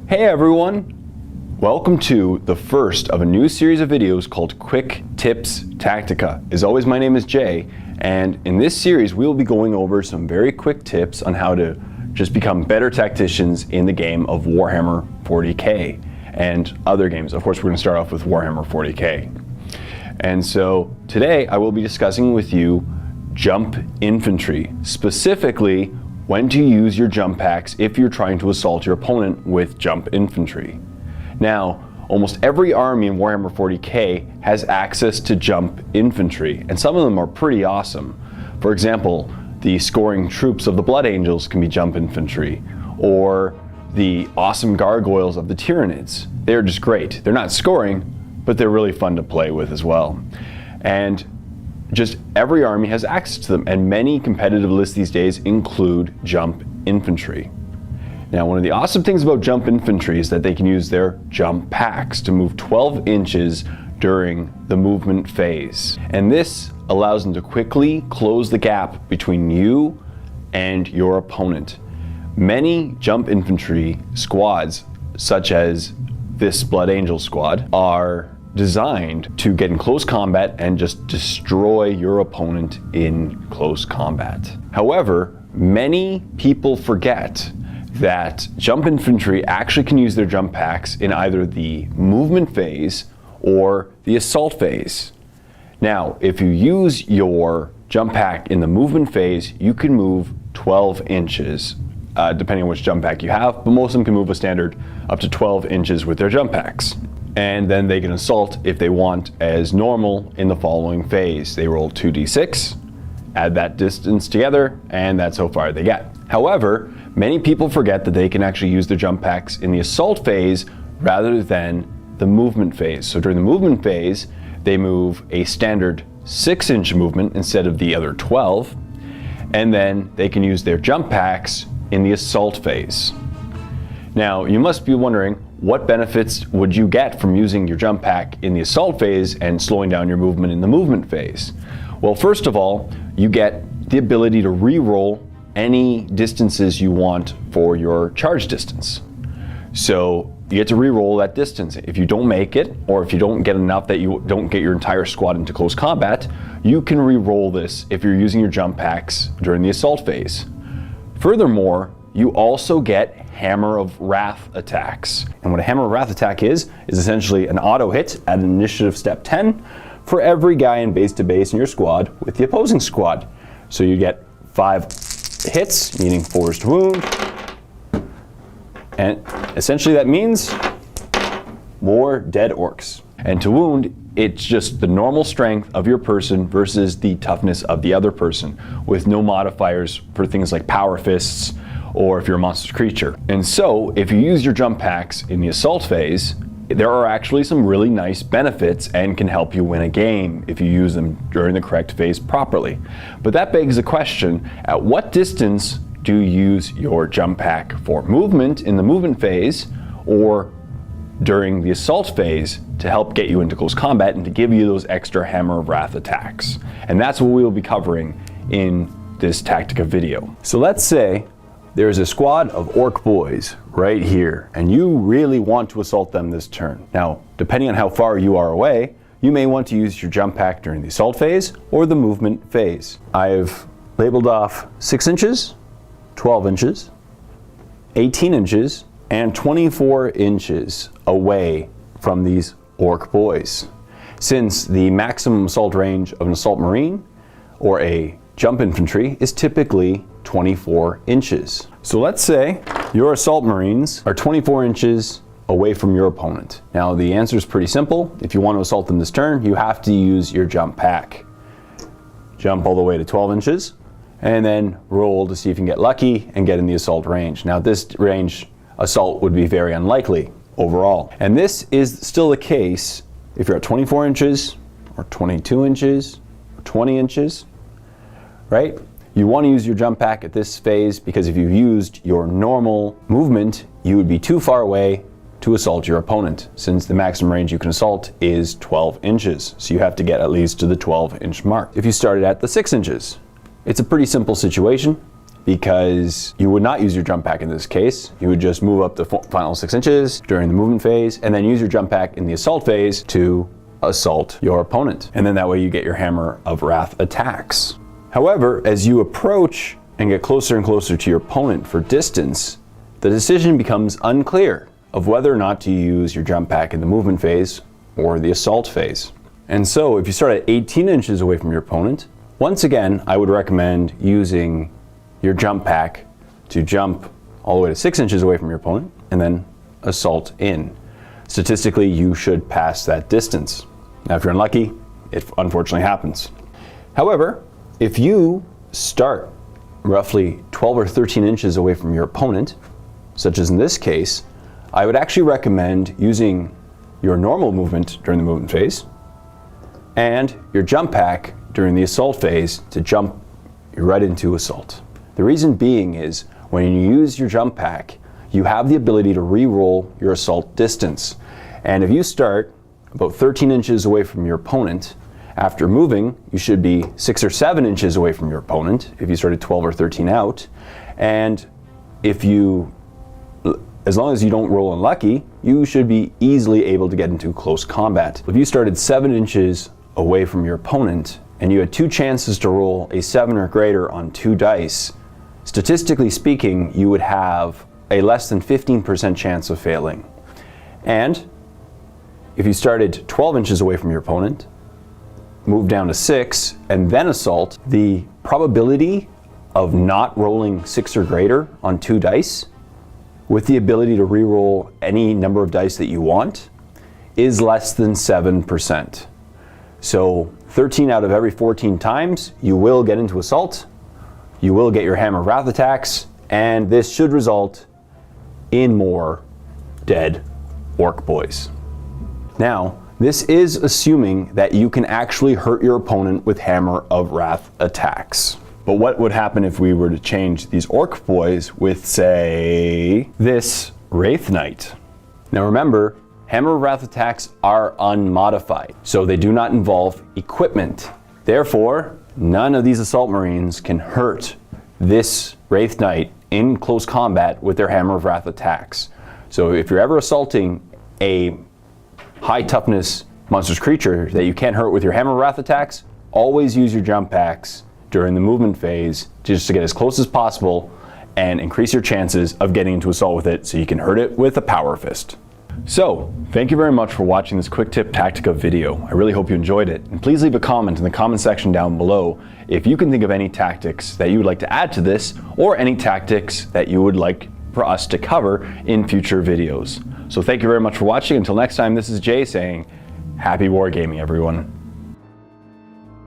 Hey everyone! Welcome to the first of a new series of videos called Quick Tips Tactica. As always, my name is Jay, and in this series we will be going over some very quick tips on how to just become better tacticians in the game of Warhammer 40k and other games. Of course, we're going to start off with Warhammer 40k. And so today I will be discussing with you jump infantry, specifically when to use your jump packs if you're trying to assault your opponent with jump infantry. Now, almost every army in Warhammer 40k has access to jump infantry, and some of them are pretty awesome. For example, the scoring troops of the Blood Angels can be jump infantry, or the awesome gargoyles of the Tyranids. They're just great. They're not scoring, but they're really fun to play with as well. And just every army has access to them, and many competitive lists these days include jump infantry. Now, one of the awesome things about jump infantry is that they can use their jump packs to move 12 inches during the movement phase. And this allows them to quickly close the gap between you and your opponent. Many jump infantry squads, such as this Blood Angel squad, are designed to get in close combat and just destroy your opponent in close combat. However, many people forget that jump infantry actually can use their jump packs in either the movement phase or the assault phase. Now, if you use your jump pack in the movement phase, you can move 12 inches, depending on which jump pack you have, but most of them can move a standard up to 12 inches with their jump packs. And then they can assault if they want as normal in the following phase. They roll 2d6, add that distance together, and that's how far they get. However, many people forget that they can actually use their jump packs in the assault phase rather than the movement phase. So during the movement phase, they move a standard 6-inch movement instead of the other 12, and then they can use their jump packs in the assault phase. Now, you must be wondering, what benefits would you get from using your jump pack in the assault phase and slowing down your movement in the movement phase? Well, first of all, you get the ability to re-roll any distances you want for your charge distance. So you get to re-roll that distance. If you don't make it, or if you don't get enough that you don't get your entire squad into close combat, you can re-roll this if you're using your jump packs during the assault phase. Furthermore, you also get Hammer of Wrath attacks. And what a Hammer of Wrath attack is essentially an auto hit at initiative step 10 for every guy in base to base in your squad with the opposing squad. So you get 5 hits, meaning forced wound. And essentially that means more dead orcs. And to wound, it's just the normal strength of your person versus the toughness of the other person, with no modifiers for things like power fists, or if you're a monster creature. And so, if you use your jump packs in the assault phase, there are actually some really nice benefits and can help you win a game if you use them during the correct phase properly. But that begs the question, at what distance do you use your jump pack for movement in the movement phase or during the assault phase to help get you into close combat and to give you those extra Hammer of Wrath attacks? And that's what we will be covering in this Tactica video. So let's say there's a squad of orc boys right here, and you really want to assault them this turn. Now, depending on how far you are away, you may want to use your jump pack during the assault phase or the movement phase. I've labeled off 6 inches, 12 inches, 18 inches, and 24 inches away from these orc boys. Since the maximum assault range of an assault marine or a jump infantry is typically 24 inches. So let's say your assault marines are 24 inches away from your opponent. Now the answer is pretty simple. If you want to assault them this turn, you have to use your jump pack. Jump all the way to 12 inches and then roll to see if you can get lucky and get in the assault range. Now this range assault would be very unlikely overall. And this is still the case if you're at 24 inches or 22 inches or 20 inches, right? You want to use your jump pack at this phase because if you used your normal movement, you would be too far away to assault your opponent, since the maximum range you can assault is 12 inches. So you have to get at least to the 12-inch mark. If you started at the 6 inches, it's a pretty simple situation. because you would not use your jump pack in this case. You would just move up the final 6 inches during the movement phase and then use your jump pack in the assault phase to assault your opponent. And then that way you get your Hammer of Wrath attacks. However, as you approach and get closer and closer to your opponent for distance, the decision becomes unclear of whether or not to use your jump pack in the movement phase or the assault phase. And so if you start at 18 inches away from your opponent, once again, I would recommend using your jump pack to jump all the way to 6 inches away from your opponent and then assault in. Statistically, you should pass that distance. Now, if you're unlucky, it unfortunately happens. However, if you start roughly 12 or 13 inches away from your opponent, such as in this case, I would actually recommend using your normal movement during the movement phase and your jump pack during the assault phase to jump right into assault. The reason being is when you use your jump pack, you have the ability to re-roll your assault distance. And if you start about 13 inches away from your opponent, after moving, you should be 6 or 7 inches away from your opponent if you started 12 or 13 out. And as long as you don't roll unlucky, you should be easily able to get into close combat. If you started 7 inches away from your opponent and you had 2 chances to roll a 7 or greater on 2 dice, statistically speaking, you would have a less than 15% chance of failing. And if you started 12 inches away from your opponent, move down to 6, and then assault, the probability of not rolling 6 or greater on 2 dice, with the ability to re-roll any number of dice that you want, is less than 7%. So 13 out of every 14 times, you will get into assault, you will get your Hammer of Wrath attacks, and this should result in more dead orc boys. Now, this is assuming that you can actually hurt your opponent with Hammer of Wrath attacks. But what would happen if we were to change these orc boys with, say, this Wraith Knight? Now remember, Hammer of Wrath attacks are unmodified, so they do not involve equipment. Therefore, none of these Assault Marines can hurt this Wraith Knight in close combat with their Hammer of Wrath attacks. So if you're ever assaulting a high toughness monstrous creature that you can't hurt with your Hammer of Wrath attacks, always use your jump packs during the movement phase just to get as close as possible and increase your chances of getting into assault with it so you can hurt it with a power fist. So, thank you very much for watching this Quick Tip Tactica video. I really hope you enjoyed it. And please leave a comment in the comment section down below if you can think of any tactics that you would like to add to this, or any tactics that you would like for us to cover in future videos. So thank you very much for watching. Until next time, this is Jay saying, happy wargaming, everyone.